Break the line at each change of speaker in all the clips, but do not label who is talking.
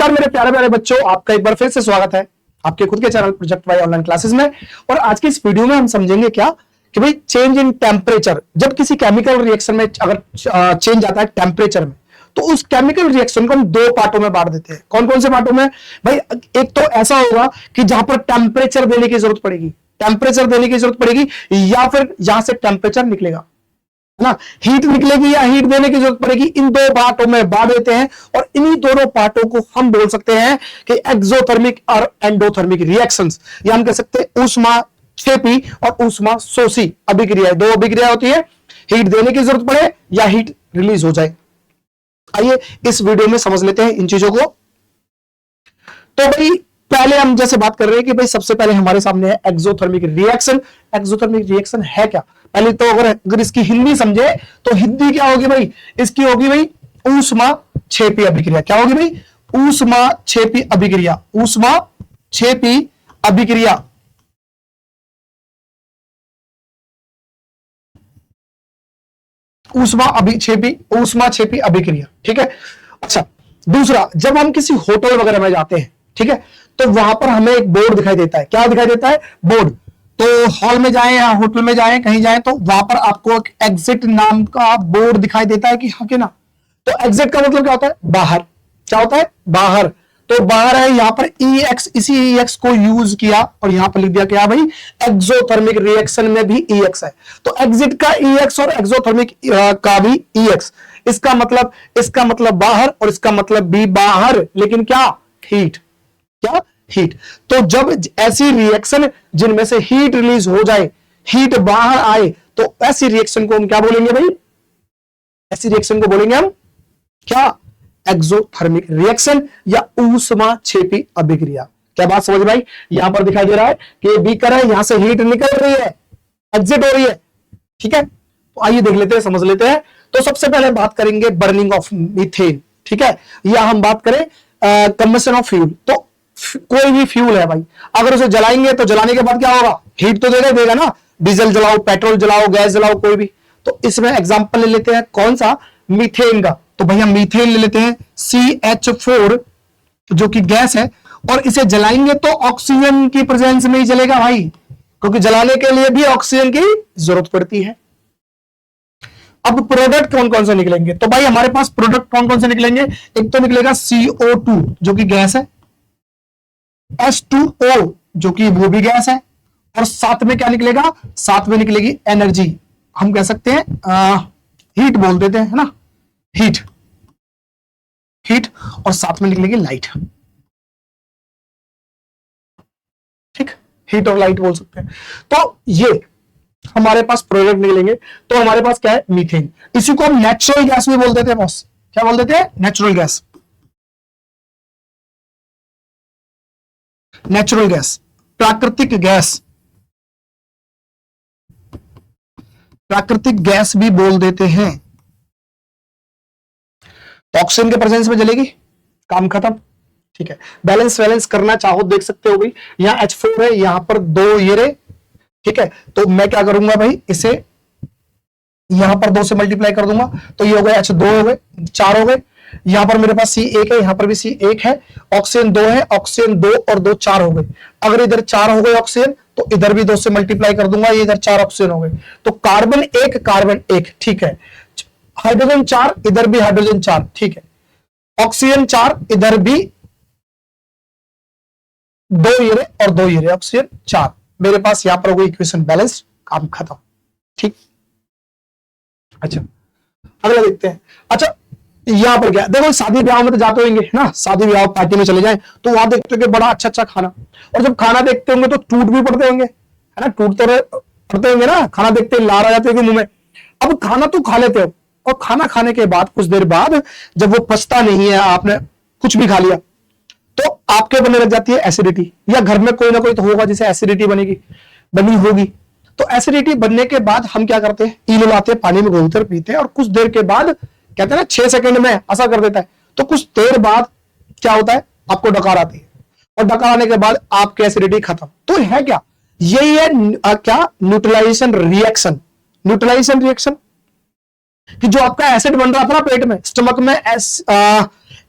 नमस्कार मेरे प्यारे प्यारे बच्चों, आपका एक बार फिर से स्वागत है आपके खुद के channel project Y online classes में। और आज की इस वीडियो में हम समझेंगे क्या कि भाई चेंज इन टेम्परेचर, जब किसी केमिकल रिएक्शन में अगर चेंज आता है टेम्परेचर में, तो उस केमिकल रिएक्शन को हम दो पार्टों में बांट देते हैं। कौन कौन से पार्टों में भाई? एक तो ऐसा होगा कि जहां पर टेम्परेचर देने की जरूरत पड़ेगी, या फिर यहां से टेम्परेचर निकलेगा ना, हीट निकलेगी या हीट देने की जरूरत पड़ेगी। इन दो पार्टों में बांट देते हैं और इन्हीं दोनों पार्टों को हम बोल सकते हैं कि एक्सोथर्मिक और एंडोथर्मिक रिएक्शंस, या हम कह सकते हैं ऊष्माक्षेपी और ऊष्माशोषी अभिक्रिया। दो अभिक्रिया होती है, हीट देने की जरूरत पड़े या हीट रिलीज हो जाए। आइए इस वीडियो में समझ लेते हैं इन चीजों को। तो भाई पहले हम जैसे बात कर रहे हैं कि भाई सबसे पहले हमारे सामने है एक्सोथर्मिक रिएक्शन। एक्सोथर्मिक रिएक्शन है क्या? पहले तो अगर इसकी हिंदी समझे तो हिंदी क्या होगी भाई? इसकी होगी भाई ऊष्माक्षेपी अभिक्रिया। क्या होगी भाई? ऊष्माक्षेपी अभिक्रिया। ऊष्माक्षेपी अभिक्रिया। ऊष्माक्षेपी अभिक्रिया, ठीक है। अच्छा, दूसरा, जब हम किसी होटल वगैरह में जाते हैं, ठीक है, तो वहां पर हमें एक बोर्ड दिखाई देता है। क्या दिखाई देता है? बोर्ड। तो हॉल में जाएं या होटल में जाएं, कहीं जाएं, तो वहां पर आपको एक एग्जिट नाम का बोर्ड दिखाई देता है कि हाँ कि ना। तो एग्जिट का मतलब क्या होता है? बाहर। क्या होता है? बाहर। तो बाहर है, यहां पर EX, इसी EX को यूज किया और यहां पर लिख दिया क्या भाई? एक्सोथर्मिक रिएक्शन में भी EX है। तो एग्जिट का EX और एक्सोथर्मिक का भी EX। इसका मतलब बाहर और इसका मतलब भी बाहर, लेकिन क्या? हीट। क्या? हीट। तो जब ऐसी रिएक्शन जिनमें से हीट रिलीज हो जाए, हीट बाहर आए, तो ऐसी रिएक्शन को हम क्या बोलेंगे भाई? ऐसी रिएक्शन को बोलेंगे हम क्या? एक्सोथर्मिक रिएक्शन या ऊष्माक्षेपी अभिक्रिया। क्या बात समझ भाई? यहां पर दिखाई दे रहा है कि बीकर है, यहां से हीट निकल रही है, एग्जिट हो रही है, ठीक है। तो आइए देख लेते हैं, समझ लेते हैं। तो सबसे पहले बात करेंगे बर्निंग ऑफ मीथेन, ठीक है, या हम बात करें कंबशन ऑफ फ्यूल। तो कोई भी फ्यूल है भाई, अगर उसे जलाएंगे तो जलाने के बाद क्या होगा? हीट तो देगा ना। डीजल जलाओ, पेट्रोल जलाओ, गैस जलाओ, कोई भी। तो इसमें एग्जांपल ले लेते हैं कौन सा? मीथेन का। तो भैया मीथेन ले लेते हैं, CH4 जो कि गैस है, और इसे जलाएंगे तो ऑक्सीजन की प्रेजेंस में ही जलेगा भाई, क्योंकि जलाने के लिए भी ऑक्सीजन की जरूरत पड़ती है। अब प्रोडक्ट कौन कौन से निकलेंगे? तो भाई हमारे पास प्रोडक्ट कौन कौन से निकलेंगे? एक तो निकलेगा CO2 जो कि गैस है, H2O जो कि वो भी गैस है, और साथ में क्या निकलेगा? साथ में निकलेगी एनर्जी, हम कह सकते हैं हीट बोल देते हैं, है ना, हीट, और साथ में निकलेगी लाइट। ठीक, हीट और लाइट बोल सकते हैं। तो ये हमारे पास प्रोडक्ट निकलेंगे। तो हमारे पास क्या है? मीथेन। इसी को हम नेचुरल गैस भी बोल देते हैं बॉस। क्या बोल देते हैं? Natural gas. नेचुरल गैस, प्राकृतिक गैस, प्राकृतिक गैस भी बोल देते हैं। ऑक्सीजन के प्रेजेंस में जलेगी, काम खत्म, ठीक है। बैलेंस करना चाहो देख सकते हो भाई, यहां H4 है, यहां पर दो ये रहे, ठीक है। तो मैं क्या करूंगा भाई? इसे यहां पर 2 से मल्टीप्लाई कर दूंगा, तो ये हो गए H2 हो गए, 4 हो गए। यहां पर मेरे पास C1 है, यहां पर भी C1 है, ऑक्सीजन 2 है, ऑक्सीजन 2 और 2 4 हो गए। अगर इधर 4 हो गए ऑक्सीजन, तो इधर भी 2 से मल्टीप्लाई कर दूंगा, ये इधर 4 ऑक्सीजन हो गए। तो कार्बन 1, ठीक है। हाइड्रोजन 4, इधर भी हाइड्रोजन 4, ठीक है। ऑक्सीजन 4, इधर भी 2 ये रहे और 2 ये रहे, ऑक्सीजन 4। मेरे पास यहां पर हो गई इक्वेशन बैलेंस, काम खत्म, ठीक। अच्छा, अगला देखते हैं। अच्छा, यहां पर क्या देखो, शादी ब्याह में तो जाते होंगे ना, शादी ब्याह पार्टी में चले जाएं तो वहां देखते हो कि बड़ा अच्छा खाना, और जब खाना देखते होंगे तो टूट भी पड़ते होंगे, है ना, टूट तो पड़ते होंगे ना, खाना देखते लार आ जाते होंगे मुंह में। अब खाना तो खा लेते हो, और खाना खाने के बाद कुछ देर बाद जब वो पचता नहीं है, आपने कुछ भी खा लिया, तो आपके बनने लग जाती है एसिडिटी, या घर में कोई ना कोई तो होगा जिसे एसिडिटी बनी होगी। तो एसिडिटी बनने के बाद हम क्या करते हैं? ईनो लाते हैं, पानी में घोलकर पीते हैं, और कुछ देर के बाद कहते हैं ना 6 सेकंड में असर कर देता है। तो कुछ देर बाद क्या होता है? आपको डकार आती है, और डकार आने के बाद आपकी एसिडिटी खत्म। तो है क्या? यही है क्या? Neutralisation reaction. न्यूट्रलाइजेशन रिएक्शन कि जो आपका एसिड बन रहा था ना पेट में, स्टमक में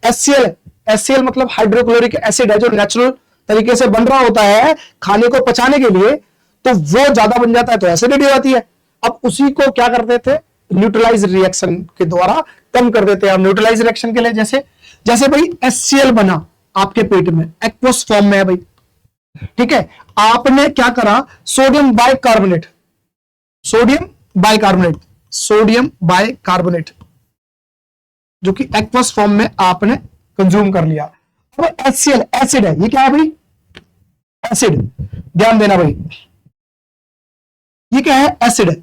HCl HCl मतलब हाइड्रोक्लोरिक एसिड है, जो नेचुरल तरीके से बन रहा होता है खाने को पचाने के लिए, तो वो ज्यादा बन जाता है तो एसिडिटी हो जाती है। अब उसी को क्या करते थे, न्यूट्रलाइज रिएक्शन के द्वारा कम कर देते हैं हम। न्यूट्रलाइज रिएक्शन के लिए जैसे जैसे भाई HCl बना आपके पेट में, एक्वस फॉर्म में है भाई, ठीक है, आपने क्या करा, सोडियम बाइकार्बोनेट, सोडियम बाइकार्बोनेट जो कि एक्वस फॉर्म में आपने कंज्यूम कर लिया। अब HCl एसिड है, ये क्या है भाई, एसिड, ध्यान देना भाई, ये क्या है, एसिड है,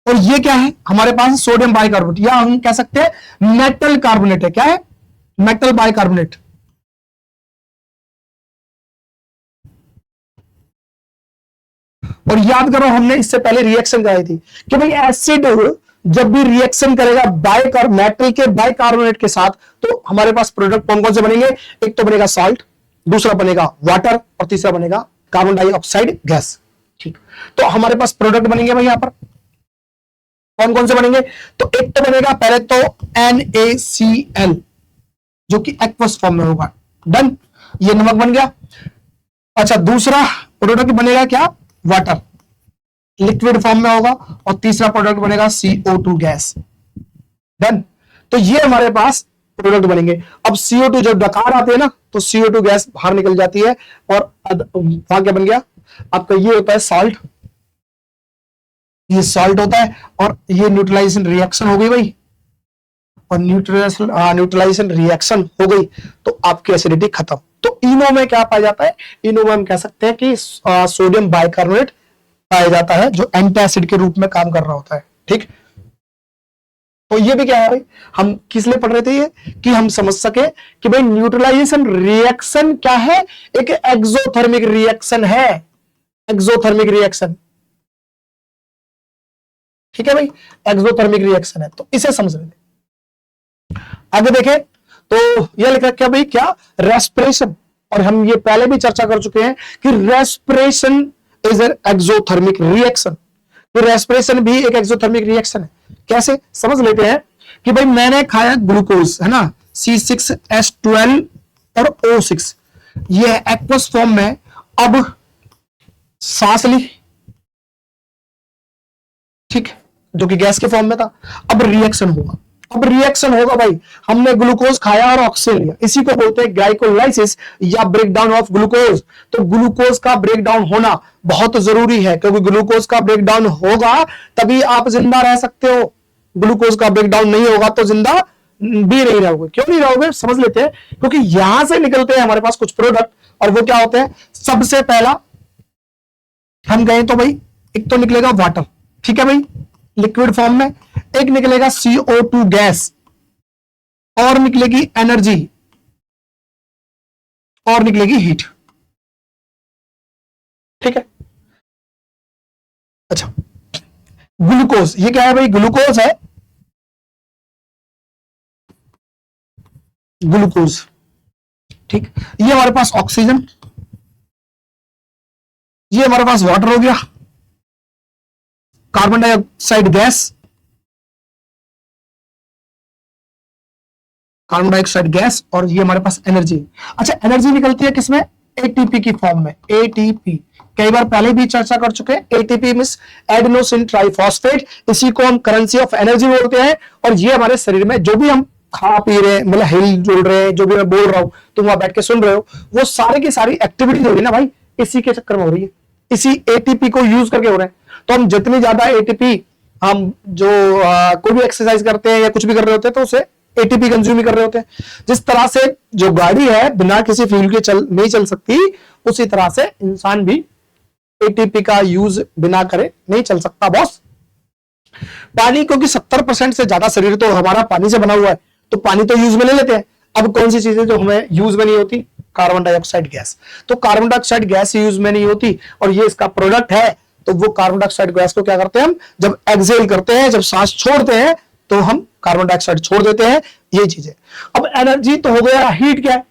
और ये क्या है हमारे पास सोडियम बाइकार्बोनेट, या हम कह सकते हैं मेटल कार्बोनेट है। क्या है, मेटल बाइकार्बोनेट। और याद करो हमने इससे पहले रिएक्शन कराई थी कि भाई एसिड जब भी रिएक्शन करेगा मेटल के बाइकार्बोनेट के साथ, तो हमारे पास प्रोडक्ट कौन कौन से बनेंगे, एक तो बनेगा सॉल्ट, दूसरा बनेगा वाटर, और तीसरा बनेगा कार्बन डाइऑक्साइड गैस। ठीक, तो हमारे पास प्रोडक्ट बनेंगे भाई यहां पर कौन कौन से बनेंगे, तो एक तो बनेगा पहले तो NaCl जो कि एक्वस फॉर्म में होगा, डन, ये नमक बन गया। अच्छा, दूसरा प्रोडक्ट बनेगा क्या, वाटर, लिक्विड फॉर्म में होगा, और तीसरा प्रोडक्ट बनेगा CO2 गैस, डन। तो ये हमारे पास प्रोडक्ट बनेंगे। अब CO2 जब डकार आते हैं ना, तो CO2 गैस बाहर निकल जाती है, और वहां क्या बन गया आपका, ये होता है सॉल्ट, ये सॉल्ट होता है, और ये न्यूट्रलाइजेशन रिएक्शन हो गई भाई, और न्यूट्रलाइजेशन रिएक्शन हो गई तो आपकी एसिडिटी खत्म। तो इनो में क्या पाया जाता है, इनो में हम कह सकते हैं कि सोडियम बाइकार्बोनेट पाया जाता है, जो एंटासिड के रूप में काम कर रहा होता है। ठीक, तो ये भी क्या है भाई, हम किस लिए पढ़ रहे थे, ये कि हम समझ सके कि भाई न्यूट्रलाइजेशन रिएक्शन क्या है, एक एक्सोथर्मिक रिएक्शन है, एक्सोथर्मिक रिएक्शन, ठीक है भाई, एक्सोथर्मिक रिएक्शन है, तो इसे समझ रहे थे। आगे देखें तो यह लिखा क्या भाई, क्या, रेस्पिरेशन, और हम ये पहले भी चर्चा कर चुके हैं कि respiration is an exothermic reaction, तो रेस्पिरेशन भी एक एक्सोथर्मिक रिएक्शन है। कैसे, समझ लेते हैं कि भाई मैंने खाया ग्लूकोज, है ना, C6H12 और O6, ये एक्वस फॉर्म में, अब सांस ली, ठीक, जो कि गैस के फॉर्म में था, अब रिएक्शन होगा, अब रिएक्शन होगा भाई, हमने ग्लूकोज खाया और ऑक्सीजन लिया, इसी को बोलते हैं ग्लाइकोलाइसिस या ब्रेकडाउन ऑफ ग्लूकोज। तो ग्लूकोज का ब्रेकडाउन होना बहुत जरूरी है, क्योंकि ग्लूकोज का ब्रेकडाउन होगा तभी आप जिंदा रह सकते हो, ग्लूकोज का ब्रेकडाउन नहीं होगा तो जिंदा भी नहीं रहोगे। क्यों नहीं रहोगे, समझ लेते हैं, क्योंकि यहां से निकलते हैं हमारे पास कुछ प्रोडक्ट, और वो क्या होते हैं, सबसे पहला हम गए तो भाई एक तो निकलेगा वाटर, ठीक है भाई, लिक्विड फॉर्म में, एक निकलेगा CO2 गैस, और निकलेगी एनर्जी, और निकलेगी हीट, ठीक है। अच्छा, ग्लूकोज, ये क्या है भाई, ग्लूकोज है, ग्लूकोज, ठीक, ये हमारे पास ऑक्सीजन, ये हमारे पास वाटर हो गया, carbon dioxide gas, carbon dioxide gas, और ये हमारे पास एनर्जी। अच्छा, एनर्जी निकलती है किसमें, एटीपी की फॉर्म में, एटीपी, कई बार पहले भी चर्चा कर चुके हैं। एटीपी मींस एडेनोसिन ट्राइफॉस्फेट, इसी को हम करेंसी ऑफ एनर्जी बोलते हैं, और ये हमारे शरीर में जो भी हम खा पी रहे हैं, मतलब हिल जुल रहे हैं, जो भी मैं बोल रहा हूं तुम वहां बैठ के सुन रहे हो, वो सारी की सारी एक्टिविटी हो रही है ना भाई, इसी के चक्कर में हो रही है, इसी एटीपी को यूज करके हो रहे हैं। तो हम जितनी ज्यादा एटीपी, हम जो कोई भी एक्सरसाइज करते हैं या कुछ भी कर रहे होते हैं, तो उसे एटीपी कंज्यूम कर रहे होते हैं। जिस तरह से जो गाड़ी है बिना किसी फ्यूल के नहीं चल सकती, उसी तरह से इंसान भी एटीपी का यूज बिना करे नहीं चल सकता बॉस। पानी, क्योंकि 70% से ज्यादा शरीर तो हमारा पानी से बना हुआ है, तो पानी तो यूज में ले लेते हैं। अब कौन सी चीजें जो हमें यूज में नहीं होती, कार्बन डाइऑक्साइड गैस, तो कार्बन डाइऑक्साइड गैस यूज में नहीं होती, और ये इसका प्रोडक्ट है। तो वो कार्बन डाइऑक्साइड गैस को क्या करते हैं हम, जब एक्सहेल करते हैं, जब सांस छोड़ते हैं, तो हम कार्बन डाइऑक्साइड छोड़ देते हैं, ये चीजें। अब एनर्जी तो हो गया, हीट क्या है,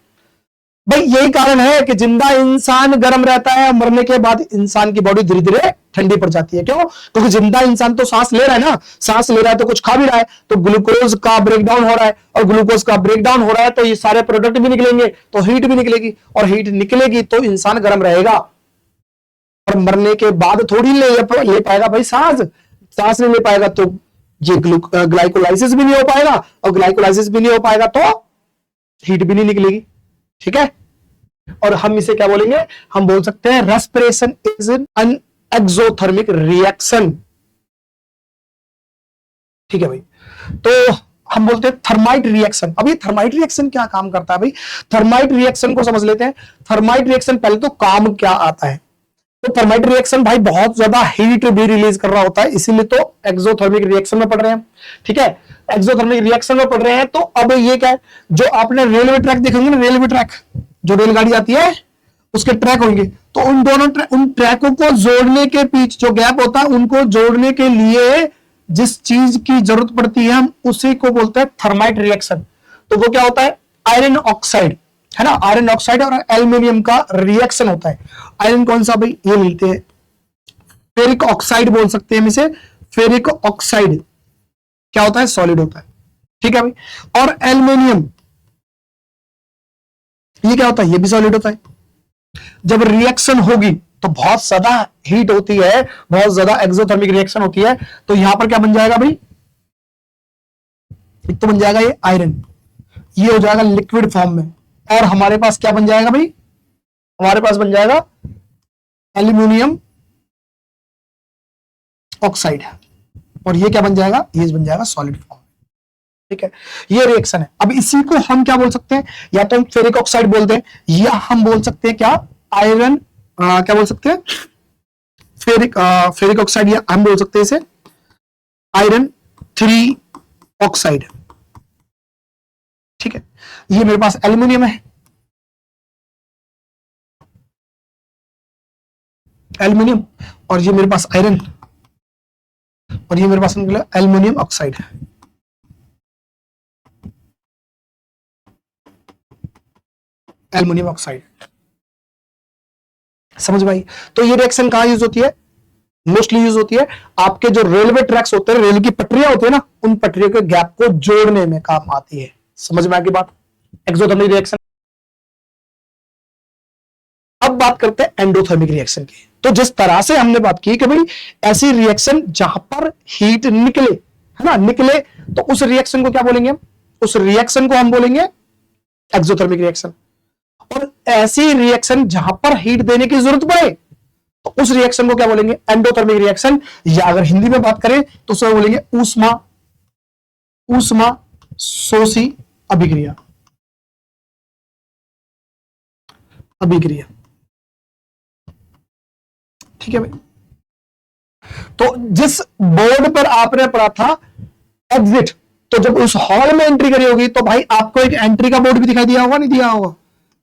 भाई यही कारण है कि जिंदा इंसान गर्म रहता है, मरने के बाद इंसान की बॉडी धीरे धीरे ठंडी पड़ जाती है। क्यों? क्योंकि जिंदा इंसान तो सांस ले रहा है ना, सांस ले रहा है तो कुछ खा भी रहा है, तो ग्लूकोज का ब्रेकडाउन हो रहा है, और ग्लूकोज का ब्रेकडाउन हो रहा है तो ये सारे प्रोडक्ट भी निकलेंगे, तो हीट भी निकलेगी, और हीट निकलेगी तो इंसान गर्म रहेगा। और मरने के बाद थोड़ी ले पाएगा भाई सांस नहीं ले पाएगा तो ये ग्लाइकोलाइसिस भी नहीं हो पाएगा, और ग्लाइकोलाइसिस भी नहीं हो पाएगा तो हीट भी नहीं निकलेगी। ठीक है? और हम इसे क्या बोलेंगे? हम बोल सकते हैं respiration is an exothermic reaction. ठीक है भाई? तो हम बोलते हैं थर्माइट रिएक्शन। अभी थर्माइट रिएक्शन क्या काम करता है भाई? थर्माइट रिएक्शन को समझ लेते हैं। थर्माइट रिएक्शन पहले तो काम क्या आता है? तो थर्माइट रिएक्शन भाई बहुत ज्यादा हीट भी रिलीज कर रहा होता है, इसीलिए तो एक्सोथर्मिक रिएक्शन में पढ़ रहे हैं। ठीक है? एक्सोथर्मिक रिएक्शन में पढ़ रहे हैं। तो अब ये क्या है, जो आपने रेलवे ट्रैक देखेंगे ना, रेलवे ट्रैक जो रेलगाड़ी आती है उसके ट्रैक होंगे, तो उन ट्रैकों को जोड़ने के बीच जो गैप होता है, उनको जोड़ने के लिए जिस चीज की जरूरत पड़ती है हम उसी को बोलते हैं थर्माइट रिएक्शन। तो वो क्या होता है? आयरन ऑक्साइड, है ना, आयरन ऑक्साइड और एल्यूमिनियम का रिएक्शन होता है। आयरन कौन सा भाई? ये मिलते हैं, फेरिक ऑक्साइड बोल सकते हैं हम इसे। फेरिक ऑक्साइड क्या होता है? सॉलिड होता है। ठीक है भाई? और एल्यूमिनियम ये क्या होता है? ये भी सॉलिड होता है। जब रिएक्शन होगी तो बहुत ज्यादा हीट होती है, बहुत ज्यादा एक्सोथर्मिक रिएक्शन होती है, तो यहां पर क्या बन जाएगा भाई? एक तो बन जाएगा ये आयरन, ये हो जाएगा लिक्विड फॉर्म में, और हमारे पास क्या बन जाएगा भाई? हमारे पास बन जाएगा एल्यूमिनियम ऑक्साइड, और ये क्या बन जाएगा? ये बन जाएगा सॉलिड फॉर्म। ठीक है? ये रिएक्शन है। अब इसी को हम क्या बोल सकते हैं? या तो हम फेरिक ऑक्साइड बोलते हैं, या हम बोल सकते हैं क्या? आयरन क्या बोल सकते हैं? फेरिक ऑक्साइड, या हम बोल सकते हैं इसे आयरन 3 ऑक्साइड। ठीक है? ये मेरे पास एल्यूमिनियम है, एल्यूमिनियम, और ये मेरे पास आयरन, और ये मेरे पास एल्यूमिनियम ऑक्साइड है। एल्यूमिनियम ऑक्साइड, समझ भाई? तो ये रिएक्शन कहां यूज होती है? मोस्टली यूज होती है आपके जो रेलवे ट्रैक्स होते हैं, रेल की पटरियां होती है ना, उन पटरियों के गैप को जोड़ने में काम आती है। समझ में आ गई बात? Exothermic reaction. अब बात करते हैं एंडोथर्मिक रिएक्शन की। तो जिस तरह से हमने बात की कि भाई ऐसी रिएक्शन जहां पर हीट निकले, है ना, निकले, तो उस रिएक्शन को क्या बोलेंगे? उस रिएक्शन को हम बोलेंगे एक्सोथर्मिक रिएक्शन। और ऐसी रिएक्शन जहां पर हीट देने की जरूरत पड़े तो उस रिएक्शन को क्या बोलेंगे? एंडोथर्मिक रिएक्शन, या अगर हिंदी में बात करें तो उसे बोलेंगे ऊष्मा शोषी अभिक्रिया। ठीक है भाई? तो जिस बोर्ड पर आपने पढ़ा था एग्जिट, तो जब उस हॉल में एंट्री करी होगी तो भाई आपको एक एंट्री का बोर्ड भी दिखाई दिया होगा, नहीं दिया होगा?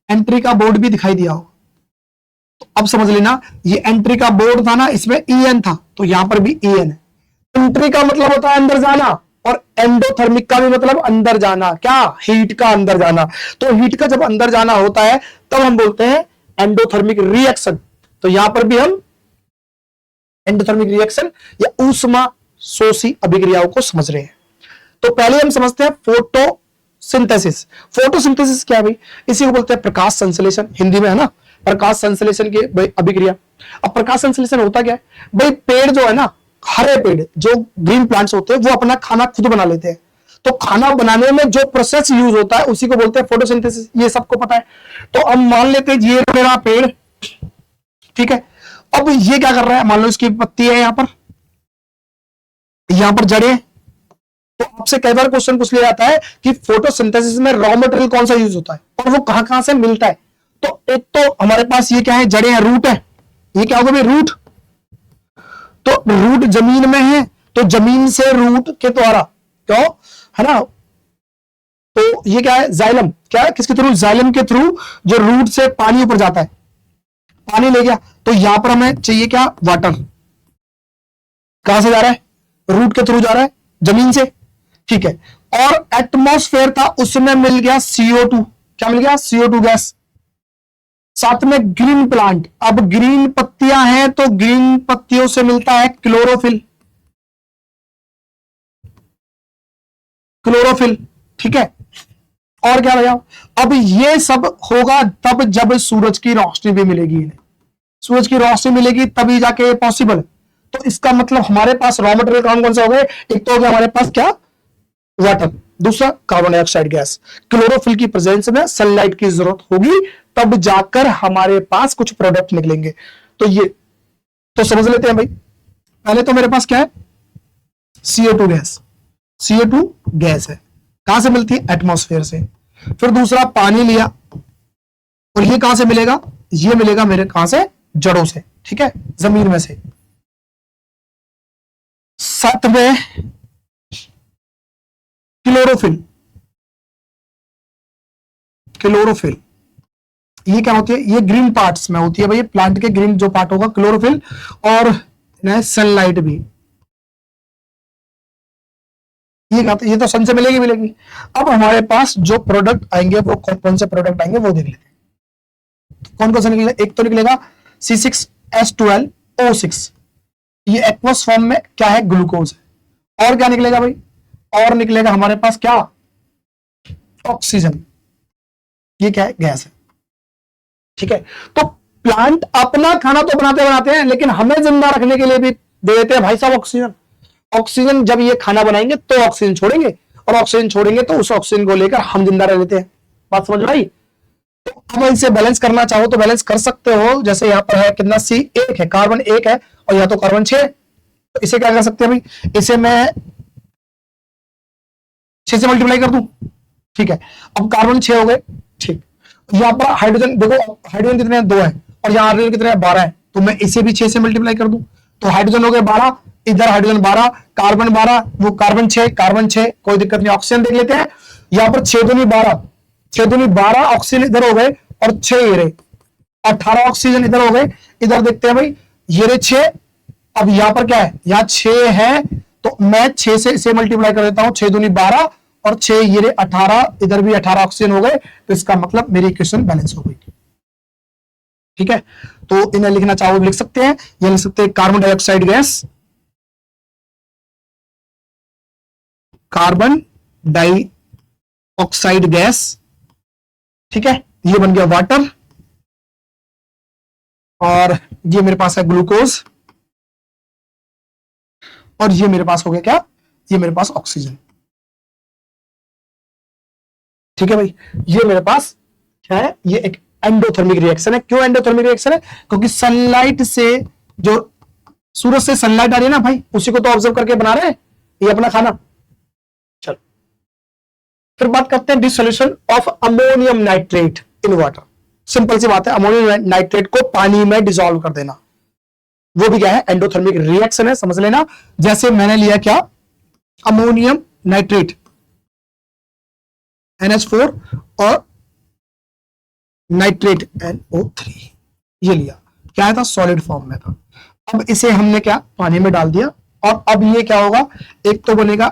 एंट्री का बोर्ड भी दिखाई दिया होगा। तो अब समझ लेना, ये एंट्री का बोर्ड था ना, इसमें EN था, तो यहां पर भी EN है। एंट्री का मतलब होता है अंदर जाना, और एंडोथर्मिक का भी मतलब अंदर जाना। क्या? हीट का अंदर जाना। तो हीट का जब अंदर जाना होता है तब हम बोलते हैं एंडोथर्मिक रिएक्शन। तो यहां पर भी हम एंडोथर्मिक रिएक्शन या ऊष्मा शोषी अभिक्रियाओं को समझ रहे हैं। तो पहले हम समझते हैं फोटोसिंथेसिस। फोटोसिंथेसिस क्या है भाई? इसी को बोलते हैं प्रकाश संश्लेषण, हिंदी में, है ना, प्रकाश संश्लेषण की अभिक्रिया। अब प्रकाश संश्लेषण होता क्या है भाई? पेड़ जो है ना, हरे पेड़ जो ग्रीन प्लांट्स होते हैं, वो अपना खाना खुद बना लेते हैं। तो खाना बनाने में जो प्रोसेस यूज होता है उसी को बोलते हैं फोटोसिंथेसिस। ये सबको पता है। तो अब मान लेते हैं ये मेरा पेड़, ठीक है, अब ये क्या कर रहा है? मान लो इसकी पत्ती है, यहां पर जड़ें। तो आपसे कई बार क्वेश्चन पूछ लिया जाता है कि फोटोसिंथेसिस में रॉ मटेरियल कौन सा यूज होता है और वो कहां कहां से मिलता है। तो एक तो हमारे पास ये क्या है? जड़ें हैं, रूट है। ये क्या होगा भाई? रूट। तो रूट जमीन में है, तो जमीन से रूट के द्वारा, क्यों, है ना, तो ये क्या है? जाइलम। क्या है? किसके थ्रू? जाइलम के थ्रू जो रूट से पानी ऊपर जाता है, पानी ले गया, तो यहां पर हमें चाहिए क्या? वाटर। कहां से जा रहा है? रूट के थ्रू जा रहा है, जमीन से। ठीक है। और एटमॉस्फेयर था, उसमें मिल गया CO2। क्या मिल गया? CO2 gas. साथ में ग्रीन प्लांट। अब ग्रीन पत्तियां हैं तो ग्रीन पत्तियों से मिलता है क्लोरोफिल, क्लोरोफिल, ठीक है। और क्या भैया, अब ये सब होगा तब जब सूरज की रोशनी भी मिलेगी इन्हें, सूरज की रोशनी मिलेगी तभी जाके पॉसिबल। तो इसका मतलब हमारे पास रॉ मटेरियल कौन कौन से हो गए, एक तो हो गया हमारे पास क्या, वाटर, दूसरा कार्बन डाइऑक्साइड गैस। क्लोरोफिल की प्रेजेंस में सनलाइट की जरूरत होगी तब जाकर हमारे पास कुछ प्रोडक्ट निकलेंगे। तो ये तो समझ लेते हैं भाई। पहले तो मेरे पास क्या है, CO2 गैस, CO2 गैस है, कहां से मिलती है, एटमॉस्फेयर से। फिर दूसरा पानी लिया, और ये कहां से मिलेगा, ये मिलेगा मेरे कहां से, जड़ों से, ठीक है, जमीन में से। साथ में क्लोरोफिल, क्लोरोफिल ये क्या होती है, ये ग्रीन पार्ट्स में होती है भाई, प्लांट के ग्रीन जो पार्ट होगा क्लोरोफिल, और सनलाइट भी, ये तो सन से मिलेगी मिलेगी। अब हमारे पास जो प्रोडक्ट आएंगे वो कौन कौन से प्रोडक्ट आएंगे वो देख लेते हैं। तो कौन कौन सा निकलेगा, एक तो निकलेगा C6H12O6, ये एक्वस फॉर्म में क्या है, ग्लूकोज है। और क्या निकलेगा भाई, और निकलेगा हमारे पास क्या, ऑक्सीजन, ये क्या है, गैस है, ठीक है। तो प्लांट अपना खाना तो बनाते बनाते हैं, लेकिन हमें जिंदा रखने के लिए भी दे देते हैं भाई साहब ऑक्सीजन। ऑक्सीजन जब ये खाना बनाएंगे तो ऑक्सीजन छोड़ेंगे, और ऑक्सीजन छोड़ेंगे तो उस ऑक्सीजन को लेकर हम जिंदा रह लेते हैं। बात समझ में आई। तो अब इसे बैलेंस करना चाहो तो बैलेंस कर सकते हो। जैसे यहां पर है कितना, C1 है, कार्बन 1 है, और यहां तो कार्बन 6, तो इसे क्या कर सकते हैं भाई, इसे मैं 6 से मल्टीप्लाई कर दूं, ठीक है। अब कार्बन 6 हो गए, ठीक। यहां पर हाइड्रोजन देखो, हाइड्रोजन कितने हैं, 2 है, और यहां हाइड्रोजन कितने हैं, 12 है, तो मैं इसे भी 6 से मल्टीप्लाई कर दूं, तो हाइड्रोजन हो गए 12, इधर हाइड्रोजन 12, कार्बन 12, वो कार्बन 6, कार्बन 6, कोई दिक्कत नहीं। ऑक्सीजन देख लेते हैं, यहां पर 6 दूनी 12, 6 दूनी 12 ऑक्सीजन इधर हो गए, और 6 ये रहे, 18 ऑक्सीजन इधर हो गए। इधर देखते हैं भाई, ये रहे 6, अब यहां पर क्या है, यहां 6 है, तो मैं 6 से इसे मल्टीप्लाई कर देता हूं, 6 दूनी 12, और 6 ये रहे 18, इधर भी 18 ऑक्सीजन हो गए, तो इसका मतलब मेरी इक्वेशन बैलेंस हो गई, ठीक है। तो इन्हें लिखना चाहो लिख सकते हैं, ये लिख सकते हैं carbon dioxide gas, carbon dioxide gas, ठीक है, ये बन गया वाटर, और ये मेरे पास है ग्लूकोज, और ये मेरे पास हो गया क्या, ये मेरे पास ऑक्सीजन, ठीक है भाई। ये मेरे पास क्या है, ये एक एंडोथर्मिक रिएक्शन है। क्यों एंडोथर्मिक रिएक्शन है, क्योंकि सनलाइट से, जो सूरज से सनलाइट आ रही है ना भाई, उसी को तो ऑब्जर्व करके बना रहे हैं ये अपना खाना। चलो फिर बात करते हैं dissolution of ammonium nitrate in water. Simple सी बात है, अमोनियम नाइट्रेट को पानी में डिसॉल्व कर देना, वो भी क्या है, एंडोथर्मिक रिएक्शन है, समझ लेना। जैसे मैंने लिया क्या, अमोनियम नाइट्रेट NH4 और नाइट्रेट NO3, ये लिया, क्या था, सॉलिड फॉर्म में था। अब इसे हमने क्या, पानी में डाल दिया, और अब ये क्या होगा, एक तो बनेगा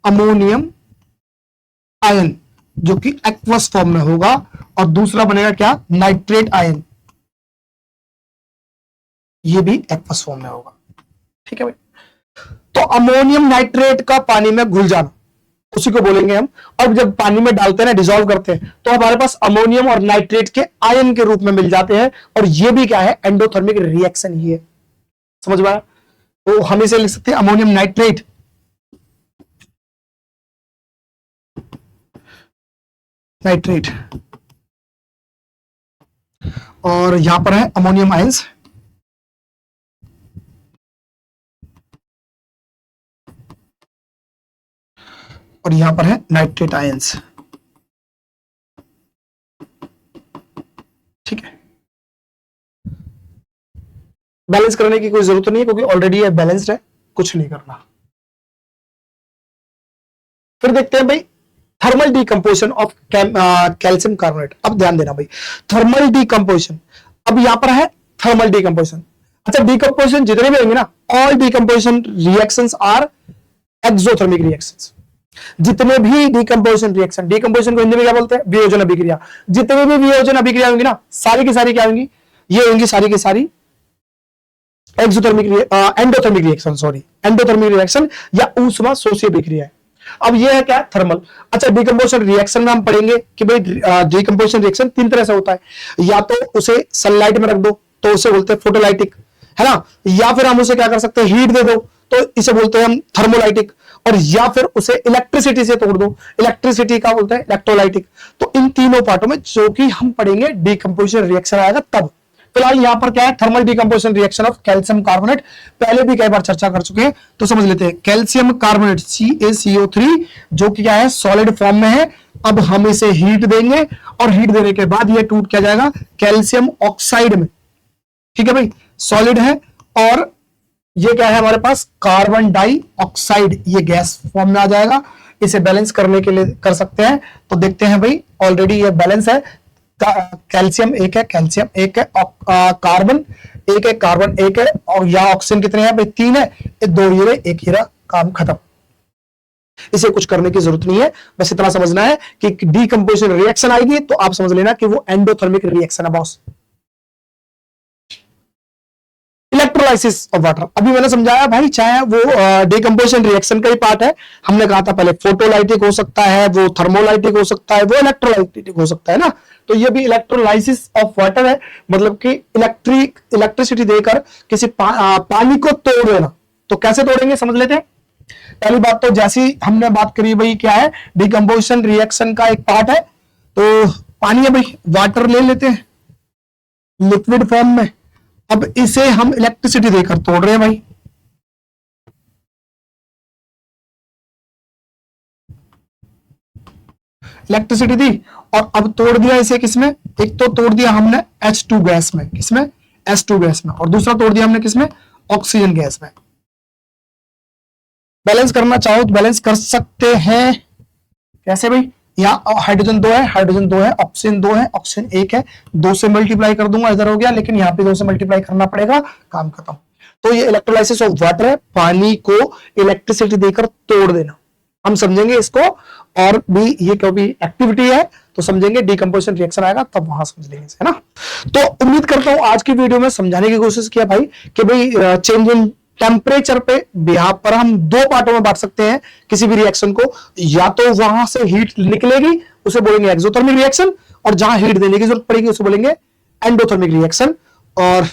अमोनियम आयन जो कि एक्वस फॉर्म में होगा, और दूसरा बनेगा क्या, नाइट्रेट आयन, ये भी एक्वस फॉर्म में होगा, ठीक है भाई। तो अमोनियम नाइट्रेट का पानी में घुल जाना, उसी को बोलेंगे हम। और जब पानी में डालते हैं ना, डिसॉल्व करते हैं, तो हमारे पास अमोनियम और नाइट्रेट के आयन के रूप में मिल जाते हैं, और ये भी क्या है, एंडोथर्मिक रिएक्शन ही है, समझ में आया। तो हम इसे लिख सकते हैं अमोनियम नाइट्रेट, नाइट्रेट, और यहां पर है अमोनियम आयंस, और यहां पर है नाइट्रेट आयंस, ठीक है। बैलेंस करने की कोई जरूरत नहीं है, क्योंकि ऑलरेडी ये बैलेंस्ड है, कुछ नहीं करना। फिर देखते हैं भाई thermal decomposition of calcium carbonate. अब ध्यान देना भाई, थर्मल डिकम्पोजिशन, अब यहां पर है थर्मल डिकम्पोजिशन। अच्छा, डिकम्पोजिशन जितने भी होंगे ना, all decomposition reactions are exothermic reactions, जितने भी डिकम्पोजिशन रिएक्शन, डिकम्पोजिशन को हिंदी में क्या बोलते हैं, वियोजन अभिक्रिया, जितने भी वियोजन अभिक्रिया होंगी ना, सारी की सारी क्या होंगी, ये होंगी सारी की सारी exothermic endothermic reaction, sorry endothermic reaction या ऊष्मा शोषी अभिक्रिया है। अब ये है क्या, थर्मल। अच्छा, डिकम्पोजिशन रिएक्शन में हम पढ़ेंगे कि भाई डिकम्पोजिशन रिएक्शन तीन तरह से होता है, या तो उसे सनलाइट में रख दो तो उसे बोलते हैं फोटोलाइटिक, है ना, या फिर हम उसे क्या कर सकते हैं, हीट दे दो तो इसे बोलते हैं हम थर्मोलाइटिक, और या फिर उसे इलेक्ट्रिसिटी से तोड़ दो, इलेक्ट्रिसिटी का बोलते हैं इलेक्ट्रोलाइटिक। तो इन तीनों पार्टों में जो कि हम पढ़ेंगे डिकम्पोजिशन रिएक्शन आएगा तब। फिलहाल यहां पर क्या है, thermal decomposition reaction of calcium carbonate, पहले भी कई बार चर्चा कर चुके हैं तो समझ लेते हैं। कैल्शियम कार्बोनेट CaCO3 जो कि क्या है, सॉलिड फॉर्म में है। अब हम इसे हीट देंगे और हीट देने के बाद ये टूट क्या जाएगा, कैल्शियम ऑक्साइड में। ठीक है भाई, सॉलिड है, और ये क्या है हमारे पास, कार्बन डाइऑक्साइड, ये गैस फॉर्म में आ जाएगा। इसे बैलेंस करने के लिए कर सकते हैं, तो देखते हैं भाई, ऑलरेडी ये बैलेंस है, कैल्शियम एक है, कैल्शियम एक है, कार्बन एक है, कार्बन एक है, और यहाँ ऑक्सीजन कितने हैं भाई, 3 है, ये 2 हीरे 1 हीरा, काम खत्म। इसे कुछ करने की जरूरत नहीं है, बस इतना समझना है कि डिकम्पोजिशन रिएक्शन आएगी तो आप समझ लेना कि वो एंडोथर्मिक रिएक्शन है बॉस। इलेक्ट्रोलाइसिस ऑफ वाटर, अभी मैंने समझाया भाई, चाहे वो डिकम्पोजिशन रिएक्शन का ही पार्ट है, हमने कहा था पहले फोटोलाइटिक हो सकता है, वो थर्मोलाइटिक हो सकता है, वो इलेक्ट्रोलाइटिक हो सकता है ना। तो ये भी इलेक्ट्रोलाइसिस ऑफ वाटर है, मतलब कि इलेक्ट्रिसिटी देकर किसी पानी को तोड़ देना। तो कैसे तोड़ेंगे समझ लेते हैं। पहली बात तो जैसी हमने बात करी भाई, क्या है, डिकम्पोजिशन रिएक्शन का एक पार्ट है, तो पानी है भाई, वाटर ले लेते हैं लिक्विड फॉर्म में। अब इसे हम इलेक्ट्रिसिटी देकर तोड़ रहे हैं भाई, इलेक्ट्रिसिटी दी और अब तोड़ दिया इसे किसमें, एक तो तोड़ दिया हमने H2 गैस में, किसमें, H2 गैस में, और दूसरा तोड़ दिया हमने किसमें, ऑक्सीजन गैस में। बैलेंस करना चाहो तो बैलेंस कर सकते हैं, कैसे भाई, यहाँ हाइड्रोजन 2 है, हाइड्रोजन 2 है, ऑक्सीजन 2 है, ऑक्सीजन 1 है, 2 से मल्टीप्लाई कर दूंगा, इधर हो गया, लेकिन यहाँ पे 2 से मल्टीप्लाई करना पड़ेगा, काम खत्म। तो ये इलेक्ट्रोलाइसिस ऑफ वाटर है, पानी को इलेक्ट्रिसिटी देकर तोड़ देना, हम समझेंगे इसको। और भी ये क्योंकि एक्टिविटी है तो समझेंगे, डिकम्पोजिशन रिएक्शन आएगा तब वहां समझ लेंगे, है ना। तो उम्मीद करता हूं आज की वीडियो में समझाने की कोशिश किया भाई कि भाई चेंज इन टेम्परेचर पे यहाँ पर हम 2 पार्टों में बांट सकते हैं किसी भी रिएक्शन को, या तो वहां से हीट निकलेगी उसे बोलेंगे एक्सोथर्मिक रिएक्शन, और जहां हीट देने की जरूरत पड़ेगी उसे बोलेंगे एंडोथर्मिक रिएक्शन। और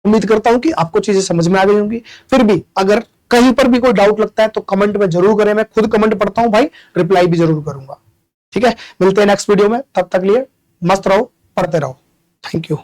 उम्मीद करता हूं कि आपको चीजें समझ में आ गई होंगी। फिर भी अगर कहीं पर भी कोई डाउट लगता है तो कमेंट में जरूर करें, मैं खुद कमेंट पढ़ता हूं भाई, रिप्लाई भी जरूर करूंगा। ठीक है, मिलते हैं नेक्स्ट वीडियो में, तब तक लिए मस्त रहो, पढ़ते रहो, थैंक यू।